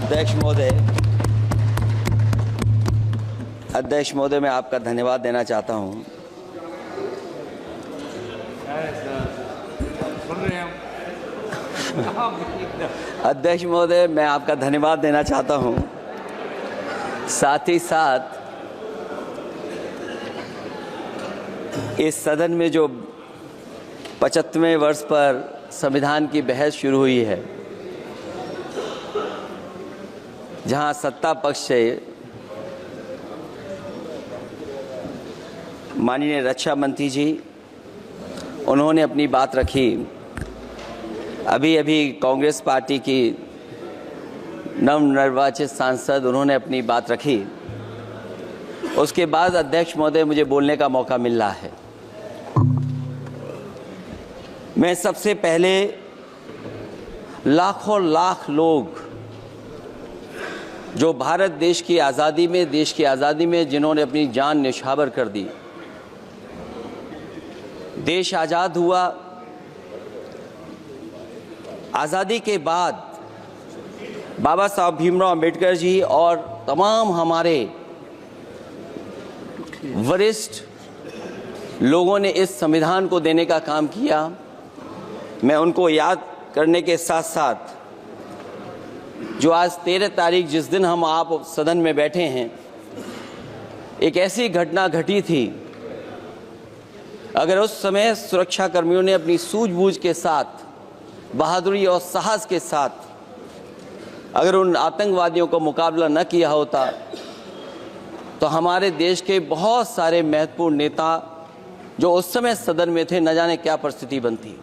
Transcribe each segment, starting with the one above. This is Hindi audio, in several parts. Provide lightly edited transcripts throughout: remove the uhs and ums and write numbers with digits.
अध्यक्ष महोदय, मैं आपका धन्यवाद देना चाहता हूं। अध्यक्ष महोदय, मैं आपका धन्यवाद देना चाहता हूं। साथ ही साथ इस सदन में जो 75वें वर्ष पर संविधान की बहस शुरू हुई है, जहां सत्ता पक्ष से माननीय रक्षा मंत्री जी उन्होंने अपनी बात रखी। अभी कांग्रेस पार्टी की नवनिर्वाचित सांसद उन्होंने अपनी बात रखी। उसके बाद अध्यक्ष महोदय मुझे बोलने का मौका मिल रहा है। मैं सबसे पहले लाखों लाख लोग जो भारत देश की आज़ादी में जिन्होंने अपनी जान न्यौछावर कर दी, देश आज़ाद हुआ। आज़ादी के बाद बाबा साहब भीमराव अंबेडकर जी और तमाम हमारे वरिष्ठ लोगों ने इस संविधान को देने का काम किया। मैं उनको याद करने के साथ साथ जो आज 13 तारीख जिस दिन हम आप सदन में बैठे हैं, एक ऐसी घटना घटी थी, अगर उस समय सुरक्षा कर्मियों ने अपनी सूझबूझ के साथ, बहादुरी और साहस के साथ अगर उन आतंकवादियों को मुकाबला न किया होता तो हमारे देश के बहुत सारे महत्वपूर्ण नेता जो उस समय सदन में थे, न जाने क्या परिस्थिति बनती।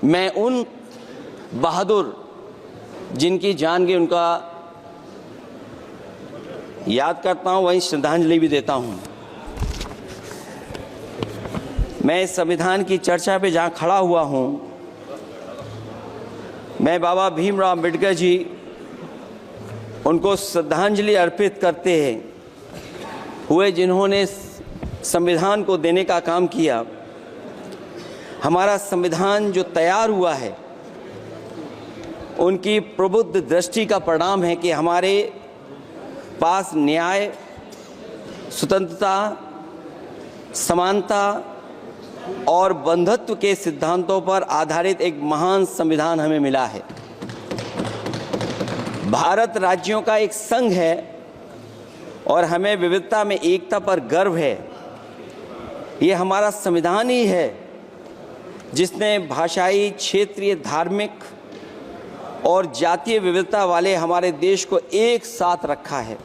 मैं उन बहादुर जिनकी जान गई उनका याद करता हूं, वहीं श्रद्धांजलि भी देता हूं। मैं इस संविधान की चर्चा पे जहां खड़ा हुआ हूं, मैं बाबा भीमराव अंबेडकर जी उनको श्रद्धांजलि अर्पित करते हुए जिन्होंने संविधान को देने का काम किया। हमारा संविधान जो तैयार हुआ है, उनकी प्रबुद्ध दृष्टि का परिणाम है कि हमारे पास न्याय, स्वतंत्रता, समानता और बंधुत्व के सिद्धांतों पर आधारित एक महान संविधान हमें मिला है। भारत राज्यों का एक संघ है और हमें विविधता में एकता पर गर्व है। ये हमारा संविधान ही है जिसने भाषाई, क्षेत्रीय, धार्मिक और जातीय विविधता वाले हमारे देश को एक साथ रखा है।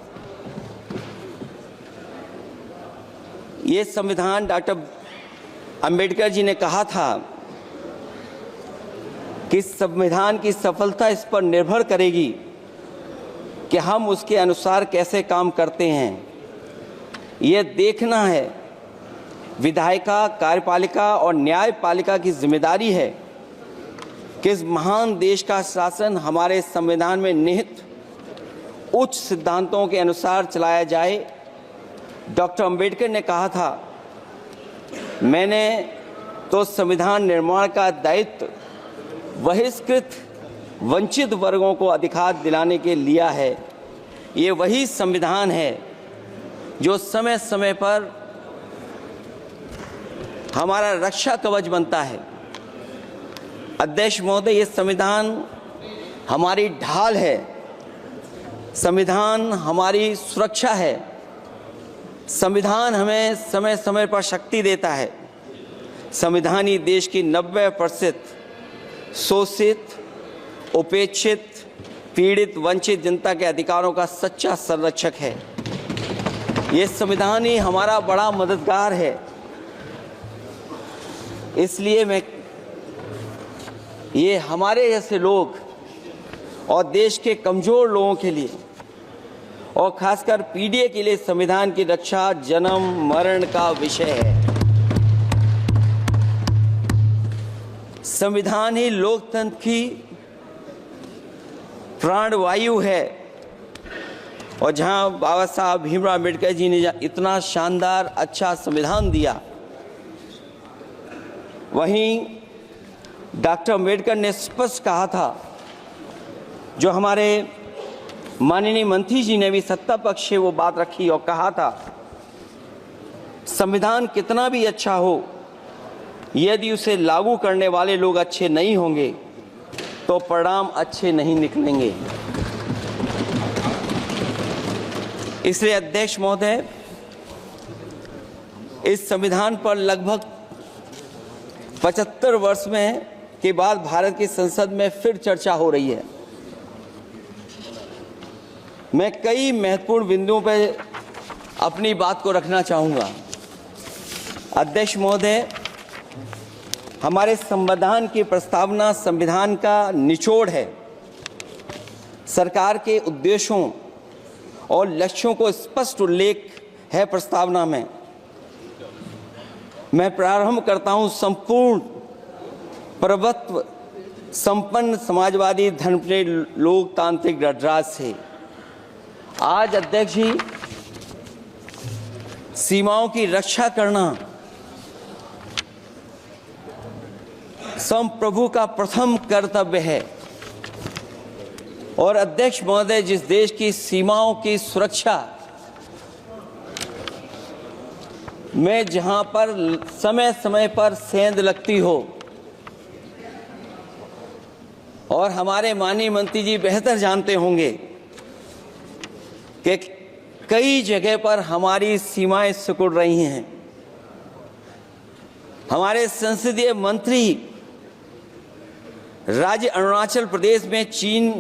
ये संविधान डॉक्टर अंबेडकर जी ने कहा था कि संविधान की सफलता इस पर निर्भर करेगी कि हम उसके अनुसार कैसे काम करते हैं। ये देखना है, विधायिका, कार्यपालिका और न्यायपालिका की जिम्मेदारी है कि इस महान देश का शासन हमारे संविधान में निहित उच्च सिद्धांतों के अनुसार चलाया जाए। डॉक्टर अंबेडकर ने कहा था, मैंने तो संविधान निर्माण का दायित्व बहिष्कृत वंचित वर्गों को अधिकार दिलाने के लिया है। ये वही संविधान है जो समय समय पर हमारा रक्षा कवच बनता है। अध्यक्ष महोदय, ये संविधान हमारी ढाल है, संविधान हमारी सुरक्षा है, संविधान हमें समय समय पर शक्ति देता है। संविधान ही देश की 90% शोषित, उपेक्षित, पीड़ित, वंचित जनता के अधिकारों का सच्चा संरक्षक है। ये संविधान ही हमारा बड़ा मददगार है। इसलिए ये हमारे जैसे लोग और देश के कमज़ोर लोगों के लिए और खासकर पीढ़ी के लिए संविधान की रक्षा जन्म मरण का विषय है। संविधान ही लोकतंत्र की प्राणवायु है और जहां बाबा साहब भीमराव अंबेडकर जी ने इतना शानदार अच्छा संविधान दिया, वहीं डॉक्टर अंबेडकर ने स्पष्ट कहा था, जो हमारे माननीय मंत्री जी ने भी सत्ता पक्ष से वो बात रखी और कहा था, संविधान कितना भी अच्छा हो, यदि उसे लागू करने वाले लोग अच्छे नहीं होंगे तो परिणाम अच्छे नहीं निकलेंगे। इसलिए अध्यक्ष महोदय, इस संविधान पर लगभग 75 वर्ष में के बाद भारत की संसद में फिर चर्चा हो रही है। मैं कई महत्वपूर्ण बिंदुओं पर अपनी बात को रखना चाहूँगा। अध्यक्ष महोदय, हमारे संविधान की प्रस्तावना संविधान का निचोड़ है। सरकार के उद्देश्यों और लक्ष्यों को स्पष्ट उल्लेख है प्रस्तावना में। मैं प्रारंभ करता हूं संपूर्ण प्रभुत्व संपन्न समाजवादी धर्मप्रिय लोकतांत्रिक गणराज्य से। आज अध्यक्ष जी, सीमाओं की रक्षा करना संप्रभु का प्रथम कर्तव्य है। और अध्यक्ष महोदय, जिस देश की सीमाओं की सुरक्षा में जहां पर समय समय पर सेंध लगती हो, और हमारे माननीय मंत्री जी बेहतर जानते होंगे कि कई जगह पर हमारी सीमाएं सिकुड़ रही हैं। हमारे संसदीय मंत्री राज्य अरुणाचल प्रदेश में चीन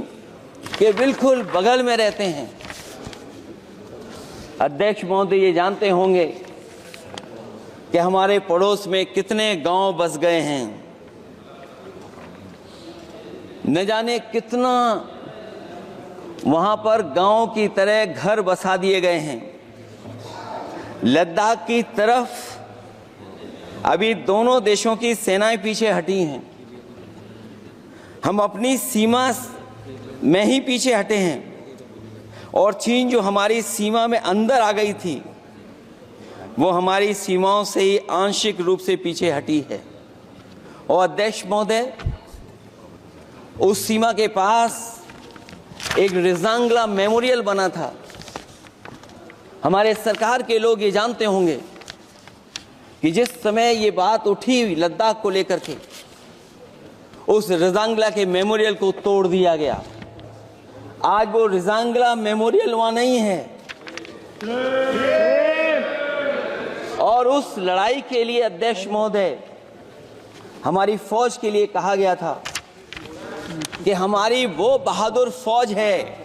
के बिल्कुल बगल में रहते हैं। अध्यक्ष महोदय, ये जानते होंगे कि हमारे पड़ोस में कितने गांव बस गए हैं, न जाने कितना वहां पर गांव की तरह घर बसा दिए गए हैं। लद्दाख की तरफ अभी दोनों देशों की सेनाएं पीछे हटी हैं। हम अपनी सीमा में ही पीछे हटे हैं, और चीन जो हमारी सीमा में अंदर आ गई थी, वो हमारी सीमाओं से ही आंशिक रूप से पीछे हटी है। और अध्यक्ष महोदय, उस सीमा के पास एक रिजांगला मेमोरियल बना था। हमारे सरकार के लोग ये जानते होंगे कि जिस समय ये बात उठी लद्दाख को लेकर के, उस रिजांगला के मेमोरियल को तोड़ दिया गया। आज वो रिजांगला मेमोरियल वहां नहीं है। और उस लड़ाई के लिए अध्यक्ष महोदय, हमारी फौज के लिए कहा गया था कि हमारी वो बहादुर फौज है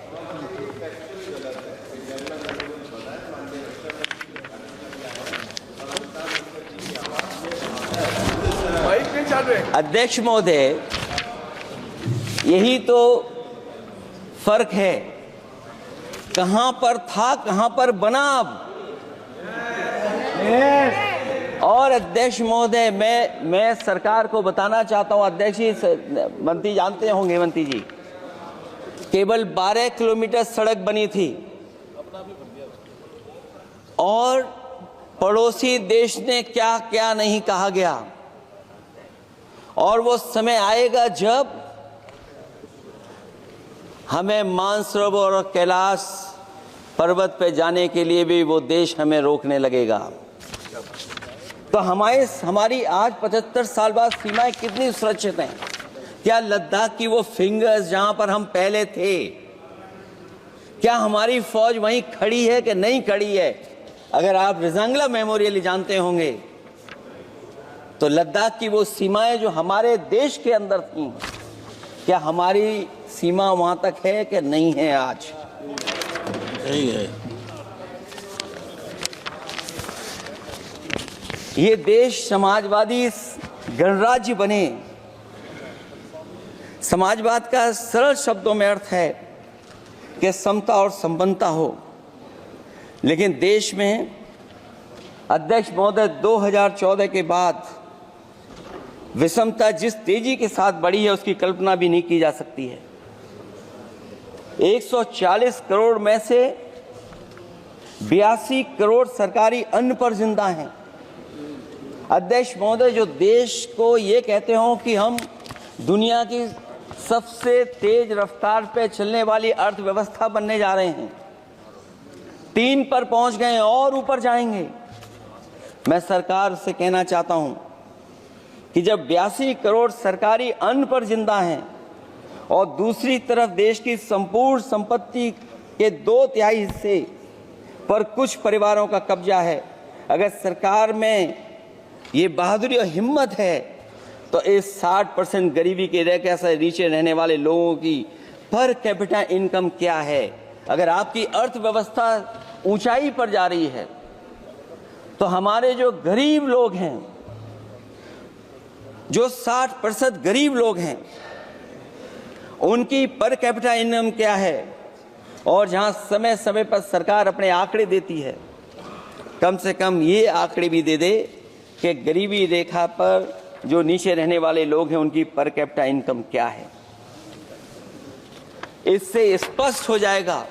अध्यक्ष महोदय, यही तो फर्क है। कहां पर था, कहां पर बना अब। और अध्यक्ष महोदय, मैं सरकार को बताना चाहता हूं, अध्यक्ष जी, मंत्री जानते होंगे, मंत्री जी, केवल 12 किलोमीटर सड़क बनी थी, और पड़ोसी देश ने क्या क्या नहीं कहा गया। और वो समय आएगा जब हमें मानसरोवर और कैलाश पर्वत पे जाने के लिए भी वो देश हमें रोकने लगेगा। तो हमारी आज 75 साल बाद सीमाएं कितनी सुरक्षित हैं। क्या लद्दाख की वो फिंगर्स जहां पर हम पहले थे, क्या हमारी फौज वहीं खड़ी है कि नहीं खड़ी है? अगर आप रिजांगला मेमोरियल जानते होंगे, तो लद्दाख की वो सीमाएं जो हमारे देश के अंदर थी, क्या हमारी सीमा वहां तक है कि नहीं है? आज सही है। ये देश समाजवादी गणराज्य बने। समाजवाद का सरल शब्दों में अर्थ है कि समता और संपन्नता हो। लेकिन देश में अध्यक्ष महोदय, 2014 के बाद विषमता जिस तेजी के साथ बढ़ी है, उसकी कल्पना भी नहीं की जा सकती है। 140 करोड़ में से 82 करोड़ सरकारी अन्न पर जिंदा हैं। अध्यक्ष महोदय, जो देश को ये कहते हो कि हम दुनिया की सबसे तेज रफ्तार पे चलने वाली अर्थव्यवस्था बनने जा रहे हैं। 3 पर पहुंच गए और ऊपर जाएंगे। मैं सरकार से कहना चाहता हूं कि जब 82 करोड़ सरकारी अन्न पर जिंदा हैं और दूसरी तरफ देश की संपूर्ण संपत्ति के 2/3 हिस्से पर कुछ परिवारों का कब्जा है, अगर सरकार में ये बहादुरी और हिम्मत है तो इस 60% गरीबी के रेखा से नीचे रहने वाले लोगों की पर कैपिटा इनकम क्या है? अगर आपकी अर्थव्यवस्था ऊंचाई पर जा रही है तो हमारे जो गरीब लोग हैं, जो 60% गरीब लोग हैं, उनकी पर कैपिटा इनकम क्या है? और जहां समय समय पर सरकार अपने आंकड़े देती है, कम से कम ये आंकड़े भी दे दे कि गरीबी रेखा पर जो नीचे रहने वाले लोग हैं उनकी पर कैपिटा इनकम क्या है। इससे स्पष्ट हो जाएगा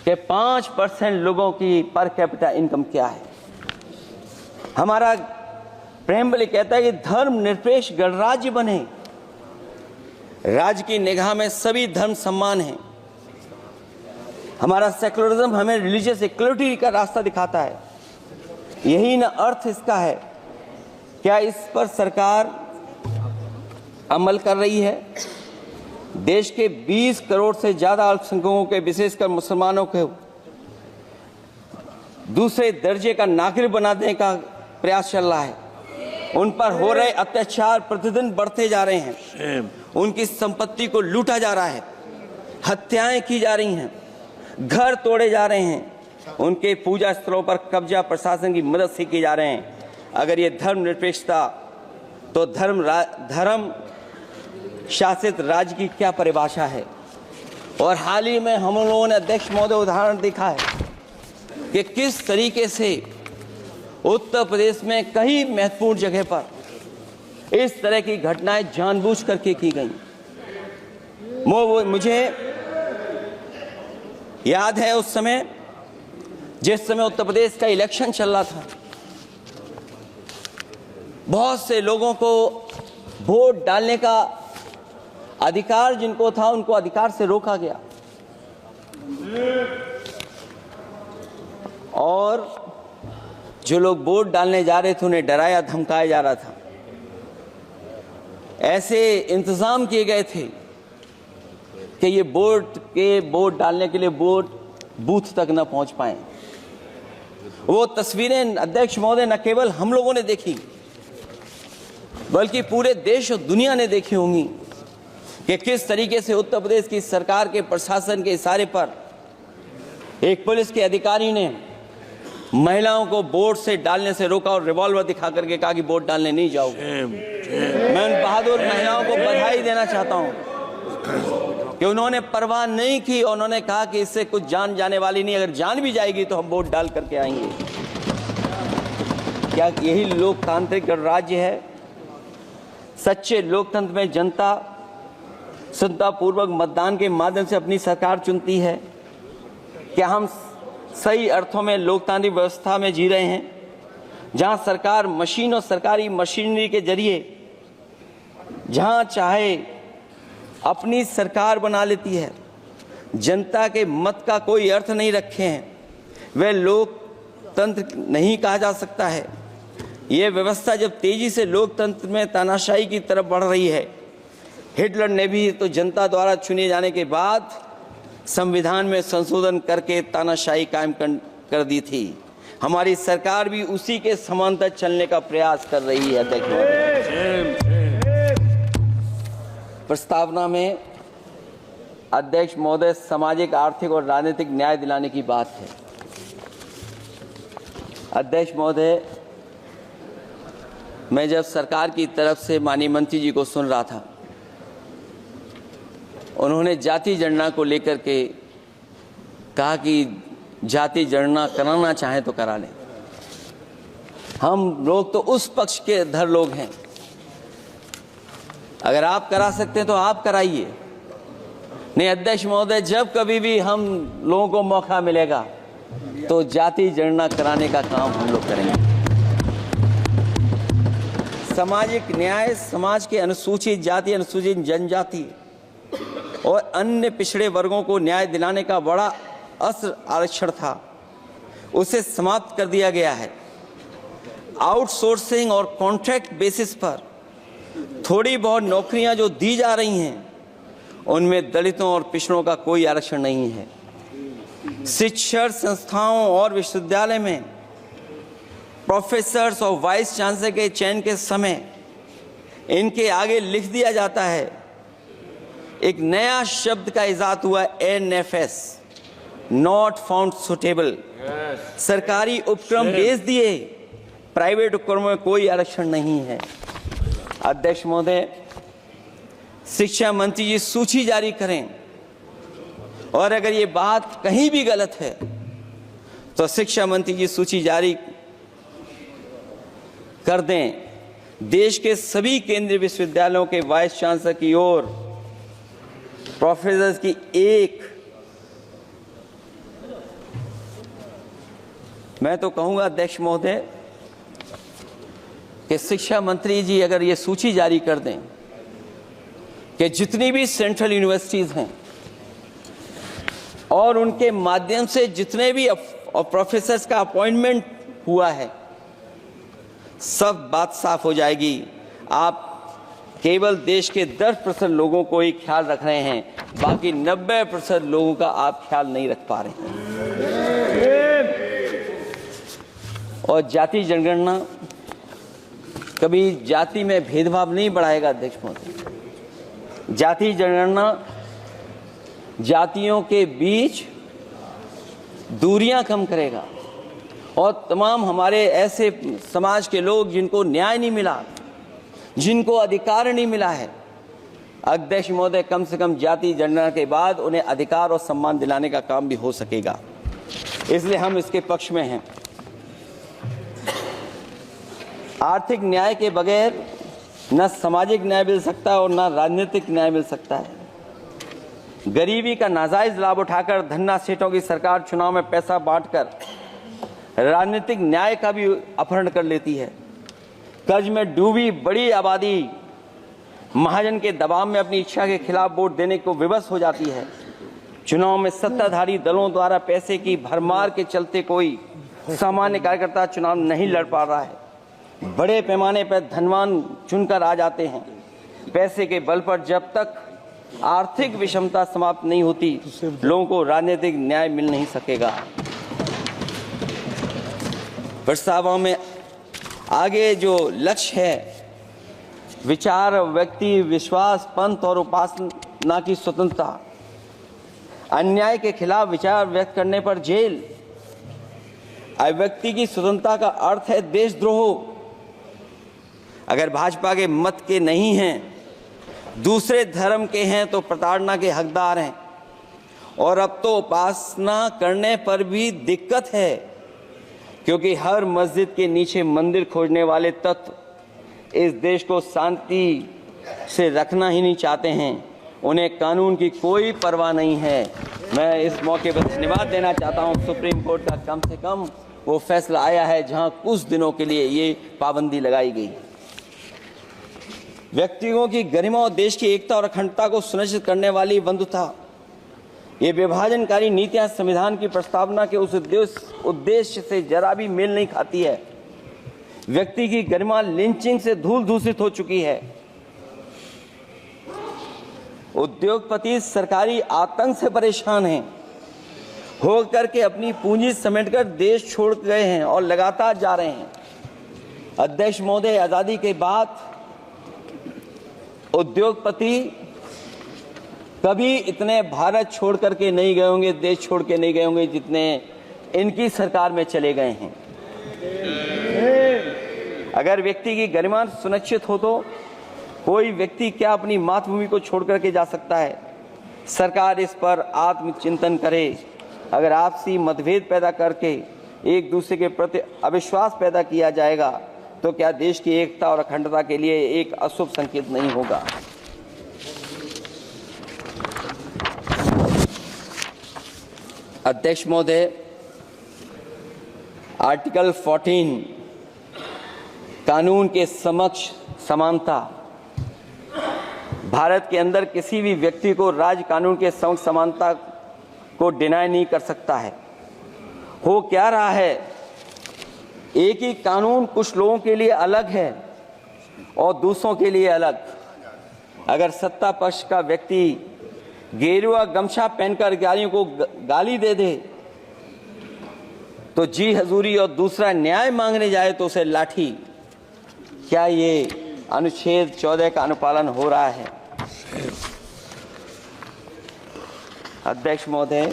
कि 5% लोगों की पर कैपिटा इनकम क्या है। हमारा प्रेमबली कहता है कि धर्मनिरपेक्ष गणराज्य बने, राज्य की निगाह में सभी धर्म सम्मान हैं। हमारा सेकुलरिज्म हमें रिलीजियस इक्वलिटी का रास्ता दिखाता है। यही ना अर्थ इसका है। क्या इस पर सरकार अमल कर रही है? देश के 20 करोड़ से ज्यादा अल्पसंख्यकों के, विशेषकर मुसलमानों को दूसरे दर्जे का नागरिक बनाने का प्रयास चल रहा है। उन पर हो रहे अत्याचार प्रतिदिन बढ़ते जा रहे हैं। उनकी संपत्ति को लूटा जा रहा है, हत्याएं की जा रही हैं, घर तोड़े जा रहे हैं, उनके पूजा स्थलों पर कब्जा प्रशासन की मदद से किए जा रहे हैं। अगर ये धर्मनिरपेक्षता तो धर्म शासित राज्य की क्या परिभाषा है? और हाल ही में हम लोगों ने अध्यक्ष महोदय उदाहरण देखा है कि किस तरीके से उत्तर प्रदेश में कई महत्वपूर्ण जगह पर इस तरह की घटनाएं जानबूझ करके की गई। मुझे याद है उस समय, जिस समय उत्तर प्रदेश का इलेक्शन चल रहा था, बहुत से लोगों को वोट डालने का अधिकार जिनको था, उनको अधिकार से रोका गया और जो लोग वोट डालने जा रहे थे उन्हें डराया धमकाया जा रहा था। ऐसे इंतजाम किए गए थे कि ये वोट डालने के लिए वोट बूथ तक न पहुंच पाए। वो तस्वीरें अध्यक्ष महोदय न केवल हम लोगों ने देखी बल्कि पूरे देश और दुनिया ने देखी होंगी कि किस तरीके से उत्तर प्रदेश की सरकार के प्रशासन के इशारे पर एक पुलिस के अधिकारी ने महिलाओं को वोट से डालने से रोका और रिवॉल्वर दिखा करके कहा कि वोट डालने नहीं जाओगे। मैं उन बहादुर महिलाओं को बधाई देना चाहता हूं कि उन्होंने परवाह नहीं की। उन्होंने कहा कि इससे कुछ जान जाने वाली नहीं, अगर जान भी जाएगी तो हम वोट डाल करके आएंगे। क्या यही लोकतांत्रिक गणराज्य है? सच्चे लोकतंत्र में जनता संतापूर्वक मतदान के माध्यम से अपनी सरकार चुनती है। क्या हम सही अर्थों में लोकतांत्रिक व्यवस्था में जी रहे हैं, जहां सरकार मशीन और सरकारी मशीनरी के जरिए जहां चाहे अपनी सरकार बना लेती है, जनता के मत का कोई अर्थ नहीं रखे हैं, वह लोकतंत्र नहीं कहा जा सकता है। यह व्यवस्था जब तेजी से लोकतंत्र में तानाशाही की तरफ बढ़ रही है, हिटलर ने भी तो जनता द्वारा चुने जाने के बाद संविधान में संशोधन करके तानाशाही कायम कर दी थी। हमारी सरकार भी उसी के समांतर चलने का प्रयास कर रही है। अध्यक्ष प्रस्तावना में अध्यक्ष महोदय सामाजिक, आर्थिक और राजनीतिक न्याय दिलाने की बात है। अध्यक्ष महोदय, मैं जब सरकार की तरफ से माननीय मंत्री जी को सुन रहा था, उन्होंने जाति जनगणना को लेकर के कहा कि जाति जनगणना कराना चाहें तो करा लें। हम लोग तो उस पक्ष के धर लोग हैं, अगर आप करा सकते हैं तो आप कराइए। नहीं अध्यक्ष महोदय, जब कभी भी हम लोगों को मौका मिलेगा तो जाति जनगणना कराने का काम हम लोग करेंगे। सामाजिक न्याय समाज के अनुसूचित जाति, अनुसूचित जनजाति और अन्य पिछड़े वर्गों को न्याय दिलाने का बड़ा अस्त्र आरक्षण था, उसे समाप्त कर दिया गया है। आउटसोर्सिंग और कॉन्ट्रैक्ट बेसिस पर थोड़ी बहुत नौकरियां जो दी जा रही हैं, उनमें दलितों और पिछड़ों का कोई आरक्षण नहीं है। शिक्षण संस्थाओं और विश्वविद्यालय में प्रोफेसर्स और वाइस चांसलर के चयन के समय इनके आगे लिख दिया जाता है, एक नया शब्द का इजाद हुआ, NFS, नॉट फाउंड सुटेबल। सरकारी उपक्रम भेज दिए, प्राइवेट उपक्रमों में कोई आरक्षण नहीं है। अध्यक्ष महोदय, शिक्षा मंत्री जी सूची जारी करें, और अगर ये बात कहीं भी गलत है तो शिक्षा मंत्री जी सूची जारी कर दें। देश के सभी केंद्रीय विश्वविद्यालयों के वाइस चांसलर की ओर प्रोफेसर की एक, मैं तो कहूंगा अध्यक्ष महोदय कि शिक्षा मंत्री जी अगर ये सूची जारी कर दें कि जितनी भी सेंट्रल यूनिवर्सिटीज हैं और उनके माध्यम से जितने भी प्रोफेसर्स का अपॉइंटमेंट हुआ है, सब बात साफ हो जाएगी। आप केवल देश के 10% लोगों को ही ख्याल रख रहे हैं, बाकी 90% लोगों का आप ख्याल नहीं रख पा रहे हैं। और जाति जनगणना कभी जाति में भेदभाव नहीं बढ़ाएगा अध्यक्ष महोदय। जाति जनगणना जातियों के बीच दूरियां कम करेगा और तमाम हमारे ऐसे समाज के लोग जिनको न्याय नहीं मिला, जिनको अधिकार नहीं मिला है, अध्यक्ष महोदय कम से कम जाति जनगणना के बाद उन्हें अधिकार और सम्मान दिलाने का काम भी हो सकेगा। इसलिए हम इसके पक्ष में हैं। आर्थिक न्याय के बगैर न सामाजिक न्याय मिल सकता है और न राजनीतिक न्याय मिल सकता है। गरीबी का नाजायज लाभ उठाकर धन्ना सेठों की सरकार चुनाव में पैसा बांटकर राजनीतिक न्याय का भी अपहरण कर लेती है। कर्ज में डूबी बड़ी आबादी महाजन के दबाव में अपनी इच्छा के खिलाफ वोट देने को विवश हो जाती है। चुनाव में सत्ताधारी दलों द्वारा पैसे की भरमार के चलते कोई सामान्य कार्यकर्ता चुनाव नहीं लड़ पा रहा है। बड़े पैमाने पर धनवान चुनकर आ जाते हैं। पैसे के बल पर जब तक आर्थिक विषमता समाप्त नहीं होती, लोगों को राजनीतिक न्याय मिल नहीं सकेगा। प्रस्तावों में आगे जो लक्ष्य है, विचार, व्यक्ति, विश्वास, पंथ और उपासना की स्वतंत्रता, अन्याय के खिलाफ विचार व्यक्त करने पर जेल, अभिव्यक्ति की स्वतंत्रता का अर्थ है देशद्रोह। अगर भाजपा के मत के नहीं हैं, दूसरे धर्म के हैं तो प्रताड़ना के हकदार हैं। और अब तो उपासना करने पर भी दिक्कत है, क्योंकि हर मस्जिद के नीचे मंदिर खोजने वाले तत्व इस देश को शांति से रखना ही नहीं चाहते हैं। उन्हें कानून की कोई परवाह नहीं है। मैं इस मौके पर धन्यवाद देना चाहता हूं सुप्रीम कोर्ट का, कम से कम वो फैसला आया है जहां कुछ दिनों के लिए ये पाबंदी लगाई गई। व्यक्तियों की गरिमा और देश की एकता और अखंडता को सुनिश्चित करने वाली बंधुता, ये विभाजनकारी नीतियां संविधान की प्रस्तावना के उस उद्देश्य से जरा भी मेल नहीं खाती है। व्यक्ति की गरिमा लिंचिंग से धूल दूषित हो चुकी है। उद्योगपति सरकारी आतंक से परेशान हैं, हो करके अपनी पूंजी समेटकर देश छोड़ गए हैं और लगातार जा रहे हैं। अध्यक्ष महोदय, आजादी के बाद उद्योगपति कभी इतने भारत छोड़ करके नहीं गए होंगे, देश छोड़ के नहीं गए होंगे जितने इनकी सरकार में चले गए हैं। अगर व्यक्ति की गरिमा सुनिश्चित हो तो कोई व्यक्ति क्या अपनी मातृभूमि को छोड़ करके जा सकता है। सरकार इस पर आत्मचिंतन करे। अगर आपसी मतभेद पैदा करके एक दूसरे के प्रति अविश्वास पैदा किया जाएगा तो क्या देश की एकता और अखंडता के लिए एक अशुभ संकेत नहीं होगा। अध्यक्ष महोदय, आर्टिकल 14 कानून के समक्ष समानता। भारत के अंदर किसी भी व्यक्ति को राज कानून के समक्ष समानता को डिनाई नहीं कर सकता है। हो क्या रहा है, एक ही कानून कुछ लोगों के लिए अलग है और दूसरों के लिए अलग। अगर सत्ता पक्ष का व्यक्ति गेरुआ गमछा पहनकर गालियों को गाली दे दे तो जी हजूरी और दूसरा न्याय मांगने जाए तो उसे लाठी। क्या ये अनुच्छेद 14 का अनुपालन हो रहा है? अध्यक्ष महोदय,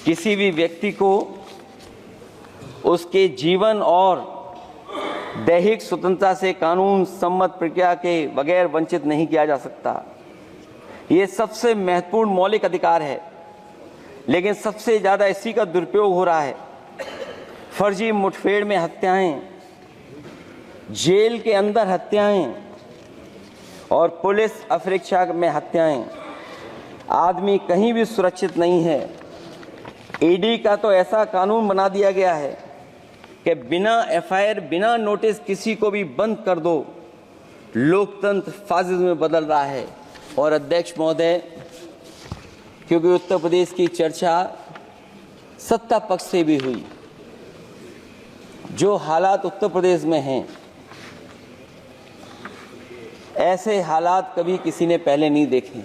किसी भी व्यक्ति को उसके जीवन और दैहिक स्वतंत्रता से कानून सम्मत प्रक्रिया के बगैर वंचित नहीं किया जा सकता। ये सबसे महत्वपूर्ण मौलिक अधिकार है, लेकिन सबसे ज़्यादा इसी का दुरुपयोग हो रहा है। फर्जी मुठभेड़ में हत्याएं, जेल के अंदर हत्याएं और पुलिस अफरीक्षा में हत्याएं। आदमी कहीं भी सुरक्षित नहीं है। ईडी का तो ऐसा कानून बना दिया गया है कि बिना एफआईआर, बिना नोटिस किसी को भी बंद कर दो। लोकतंत्र फासिज्म में बदल रहा है। और अध्यक्ष महोदय, क्योंकि उत्तर प्रदेश की चर्चा सत्ता पक्ष से भी हुई, जो हालात उत्तर प्रदेश में हैं, ऐसे हालात कभी किसी ने पहले नहीं देखे।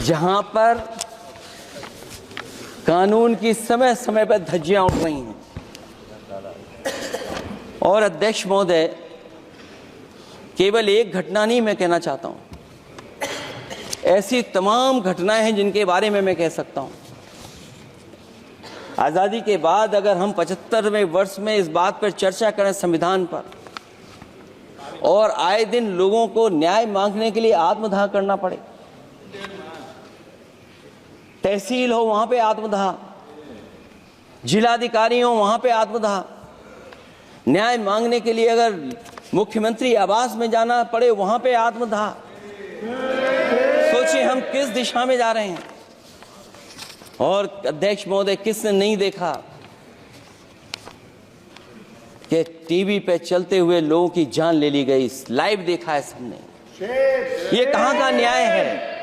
जहां पर कानून की समय समय पर धज्जियां उठ रही हैं। और अध्यक्ष महोदय, केवल एक घटना नहीं मैं कहना चाहता हूं, ऐसी तमाम घटनाएं हैं जिनके बारे में मैं कह सकता हूं। आज़ादी के बाद अगर हम 75वें वर्ष में इस बात पर चर्चा करें संविधान पर, और आए दिन लोगों को न्याय मांगने के लिए आत्मदाह करना पड़े, तहसील हो वहां पे आत्मदाह, जिलाधिकारी हो वहां पे आत्मदाह, न्याय मांगने के लिए अगर मुख्यमंत्री आवास में जाना पड़े वहां पे आत्मदाह। सोचिए हम किस दिशा में जा रहे हैं। और अध्यक्ष महोदय, किसने नहीं देखा कि टीवी पे चलते हुए लोगों की जान ले ली गई? लाइव देखा है सबने। ये कहां का न्याय है?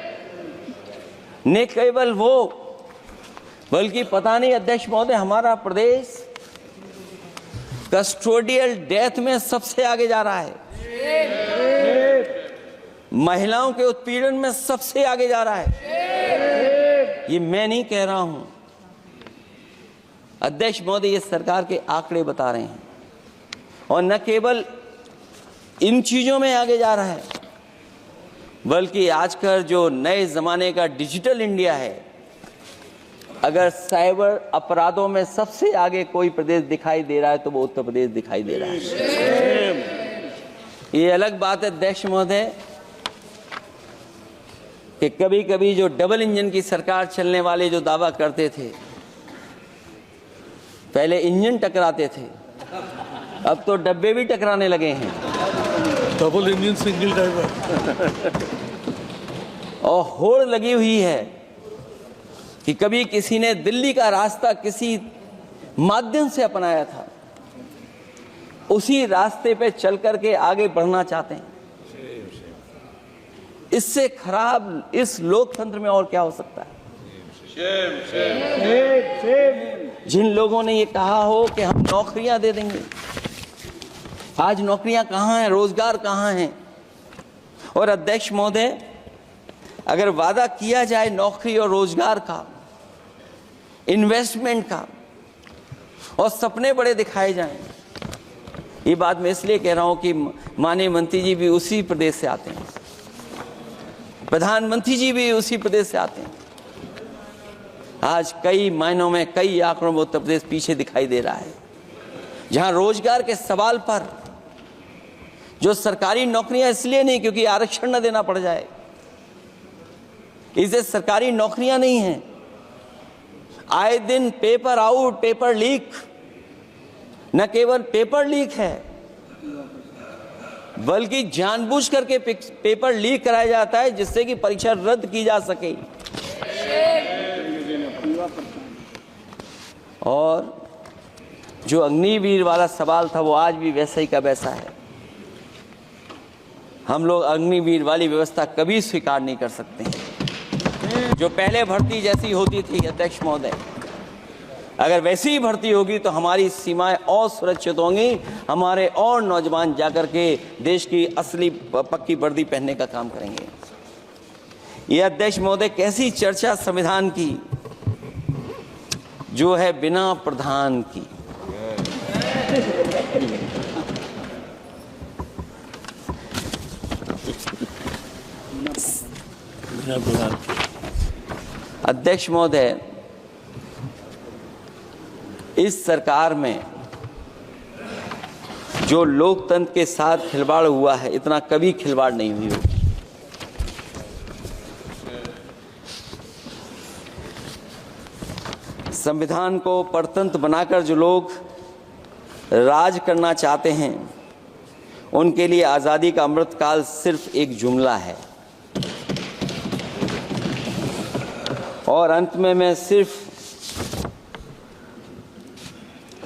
न केवल वो, बल्कि पता नहीं अध्यक्ष महोदय, हमारा प्रदेश कस्टोडियल डेथ में सबसे आगे जा रहा है। महिलाओं के उत्पीड़न में सबसे आगे जा रहा है। ये मैं नहीं कह रहा हूं, अध्यक्ष महोदय, ये सरकार के आंकड़े बता रहे हैं। और न केवल इन चीजों में आगे जा रहा है, बल्कि आजकल जो नए जमाने का डिजिटल इंडिया है, अगर साइबर अपराधों में सबसे आगे कोई प्रदेश दिखाई दे रहा है तो वो उत्तर प्रदेश दिखाई दे रहा है। ये अलग बात है अध्यक्ष महोदय कि कभी कभी जो डबल इंजन की सरकार चलने वाले जो दावा करते थे, पहले इंजन टकराते थे, अब तो डब्बे भी टकराने लगे हैं। Double engine single driver. और होड़ लगी हुई है कि कभी किसी ने दिल्ली का रास्ता किसी माध्यम से अपनाया था, उसी रास्ते पे चल करके आगे बढ़ना चाहते हैं। इससे खराब इस लोकतंत्र में और क्या हो सकता है? जिन लोगों ने ये कहा हो कि हम नौकरियां दे देंगे, आज नौकरियां कहां हैं? रोजगार कहां हैं? और अध्यक्ष महोदय, अगर वादा किया जाए नौकरी और रोजगार का, इन्वेस्टमेंट का, और सपने बड़े दिखाए जाएं, ये बात मैं इसलिए कह रहा हूं कि माननीय मंत्री जी भी उसी प्रदेश से आते हैं, प्रधानमंत्री जी भी उसी प्रदेश से आते हैं। आज कई मायनों में, कई आंकड़ों में उत्तर प्रदेश पीछे दिखाई दे रहा है। जहां रोजगार के सवाल पर, जो सरकारी नौकरियां इसलिए नहीं क्योंकि आरक्षण न देना पड़ जाए, इसे सरकारी नौकरियां नहीं हैं। आए दिन पेपर आउट, पेपर लीक, न केवल पेपर लीक है बल्कि जानबूझ करके पेपर लीक कराया जाता है जिससे कि परीक्षा रद्द की जा सके। और जो अग्निवीर वाला सवाल था वो आज भी वैसा ही का वैसा है। हम लोग अग्निवीर वाली व्यवस्था कभी स्वीकार नहीं कर सकते हैं। जो पहले भर्ती जैसी होती थी अध्यक्ष महोदय, अगर वैसी ही भर्ती होगी तो हमारी सीमाएं और सुरक्षित होंगी, हमारे और नौजवान जाकर के देश की असली पक्की वर्दी पहनने का काम करेंगे। ये अध्यक्ष महोदय कैसी चर्चा संविधान की जो है बिना प्रधान की। अध्यक्ष महोदय, इस सरकार में जो लोकतंत्र के साथ खिलवाड़ हुआ है, इतना कभी खिलवाड़ नहीं हुई होगी। संविधान को परतंत्र बनाकर जो लोग राज करना चाहते हैं, उनके लिए आज़ादी का अमृतकाल सिर्फ एक जुमला है। और अंत में मैं सिर्फ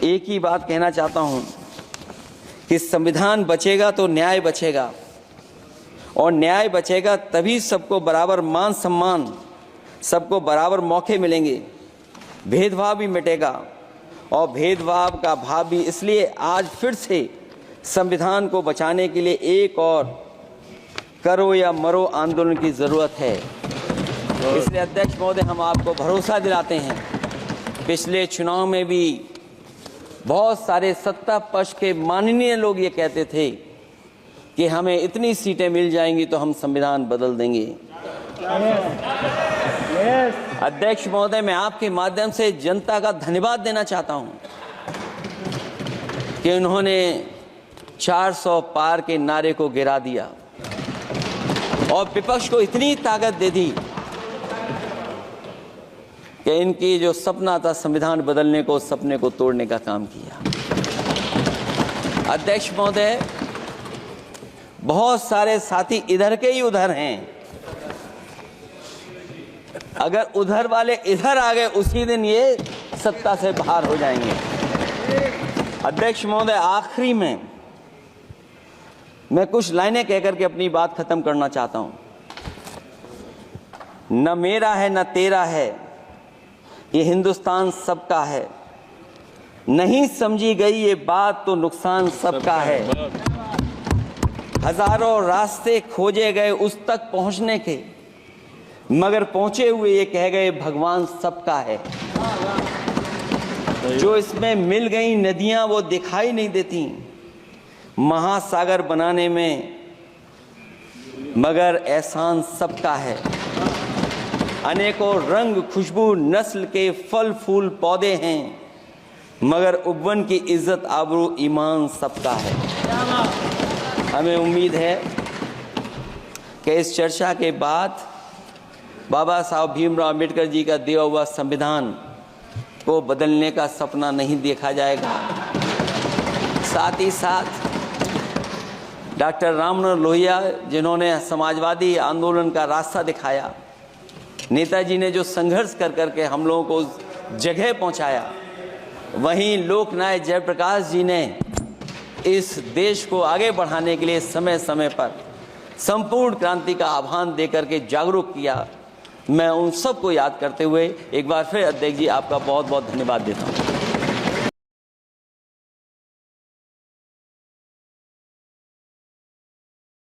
एक ही बात कहना चाहता हूं कि संविधान बचेगा तो न्याय बचेगा, और न्याय बचेगा तभी सबको बराबर मान सम्मान, सबको बराबर मौके मिलेंगे, भेदभाव भी मिटेगा। और भेदभाव का भाव भी इसलिए आज फिर से संविधान को बचाने के लिए एक और करो या मरो आंदोलन की ज़रूरत है। इसलिए अध्यक्ष महोदय, हम आपको भरोसा दिलाते हैं, पिछले चुनाव में भी बहुत सारे सत्ता पक्ष के माननीय लोग ये कहते थे कि हमें इतनी सीटें मिल जाएंगी तो हम संविधान बदल देंगे। अध्यक्ष महोदय, मैं आपके माध्यम से जनता का धन्यवाद देना चाहता हूं कि उन्होंने 400 पार के नारे को गिरा दिया और विपक्ष को इतनी ताकत दे दी कि इनकी जो सपना था संविधान बदलने को, उस सपने को तोड़ने का काम किया। अध्यक्ष महोदय, बहुत सारे साथी इधर के ही उधर हैं, अगर उधर वाले इधर आ गए उसी दिन ये सत्ता से बाहर हो जाएंगे। अध्यक्ष महोदय, आखिरी में मैं कुछ लाइनें कहकर के अपनी बात खत्म करना चाहता हूं। न मेरा है न तेरा है, ये हिंदुस्तान सबका है। नहीं समझी गई ये बात तो नुकसान सबका है। हजारों रास्ते खोजे गए उस तक पहुंचने के, मगर पहुंचे हुए ये कह गए भगवान सबका है। जो इसमें मिल गई नदियां वो दिखाई नहीं देती महासागर बनाने में, मगर एहसान सबका है। अनेकों रंग खुशबू नस्ल के फल फूल पौधे हैं, मगर उपवन की इज्जत आबरू ईमान सबका है। हमें उम्मीद है कि इस चर्चा के बाद बाबा साहब भीमराव अम्बेडकर जी का दिया हुआ संविधान को बदलने का सपना नहीं देखा जाएगा। साथ ही साथ डॉक्टर राममनोहर लोहिया, जिन्होंने समाजवादी आंदोलन का रास्ता दिखाया, नेताजी ने जो संघर्ष कर करके हम लोगों को उस जगह पहुंचाया, वहीं लोकनायक जयप्रकाश जी ने इस देश को आगे बढ़ाने के लिए समय समय पर संपूर्ण क्रांति का आह्वान देकर के जागरूक किया। मैं उन सबको याद करते हुए एक बार फिर अध्यक्ष जी आपका बहुत बहुत धन्यवाद देता हूँ।